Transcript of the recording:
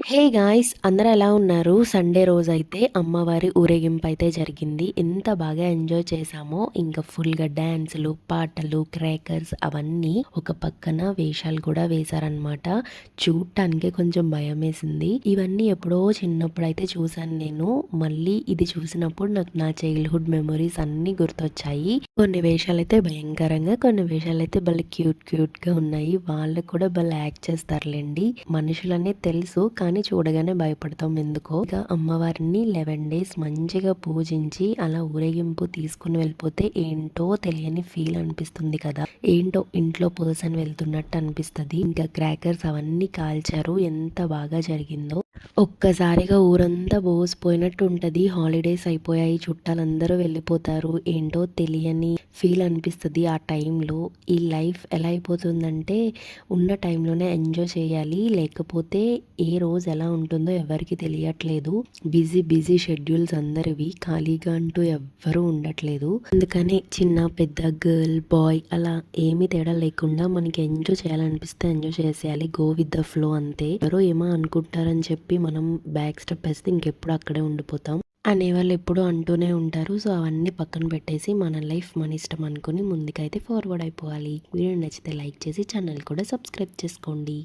Hey guys, అందరూ ఎలా ఉన్నారు? సండే రోజైతే అమ్మవారి ఊరేగింపు అయితే జరిగింది. ఎంత బాగా ఎంజాయ్ చేశామో, ఇంకా ఫుల్‌గా డాన్సులు, పాటలు, క్రాకర్స్ అవన్నీ. ఒక పక్కన వేషాలు కూడా వేశారనమాట. చూడటానికే కొంచెం భయమేసింది. ఇవన్నీ ఎప్పుడో చిన్నప్పుడైతే చూశాను నేను. మళ్ళీ ఇది చూసినప్పుడు నాకు నా చైల్డ్‌హుడ్ మెమరీస్ అన్నీ గుర్తొచ్చాయి. కొన్ని వేషాలైతే భయంకరంగా, కొన్ని వేషాలైతే భలే క్యూట్‌గా ఉన్నాయి. వాళ్ళు కూడా భలే యాక్ట్ చేస్తారులెండి. మనుషులనే తెలుసు కానీ చూడగానే భయపడతాం ఎందుకో. ఇక అమ్మవారిని 11 డేస్ మంచిగా పూజించి అలా ఊరేగింపు తీసుకుని వెళ్ళిపోతే ఏంటో తెలియని ఫీల్ అనిపిస్తుంది కదా. ఏంటో ఇంట్లో పర్సన్ వెళ్తున్నట్టు అనిపిస్తుంది. ఇంకా క్రాకర్స్ అవన్నీ కాల్చారు. ఎంత బాగా జరిగిందో. ఒక్కసారిగా ఊరంతా బోసిపోయినట్టు ఉంటది. హాలిడేస్ అయిపోయాయి, చుట్టాలందరూ వెళ్ళిపోతారు. ఏంటో తెలియని ఫీల్ అనిపిస్తుంది ఆ టైంలో. ఈ లైఫ్ ఎలా అయిపోతుందంటే ఉన్న టైంలోనే ఎంజాయ్ చేయాలి, లేకపోతే ఏ రోజు ఎలా ఉంటుందో ఎవరికి తెలియట్లేదు. బిజీ షెడ్యూల్స్ అందరివి, ఖాళీగా అంటూ ఎవ్వరూ ఉండట్లేదు. అందుకని చిన్న పెద్ద గర్ల్ బాయ్ అలా ఏమీ తేడా లేకుండా మనకి ఎంజాయ్ చేయాలనిపిస్తే ఎంజాయ్ చేసేయాలి. గో విత్ ద ఫ్లో అంతే. ఎవరో ఏమో అనుకుంటారని చెప్పి మనం బ్యాక్ స్టెప్ వేస్తే ఇంకెప్పుడు అక్కడే ఉండిపోతాం అనేవాళ్ళు ఎప్పుడూ అంటూనే ఉంటారు. సో అవన్నీ పక్కన పెట్టేసి మన లైఫ్ మన ఇష్టం అనుకుని ముందుకైతే ఫార్వర్డ్ అయిపోవాలి. వీడియో నచ్చితే లైక్ చేసి ఛానల్ కూడా సబ్స్క్రైబ్ చేసుకోండి.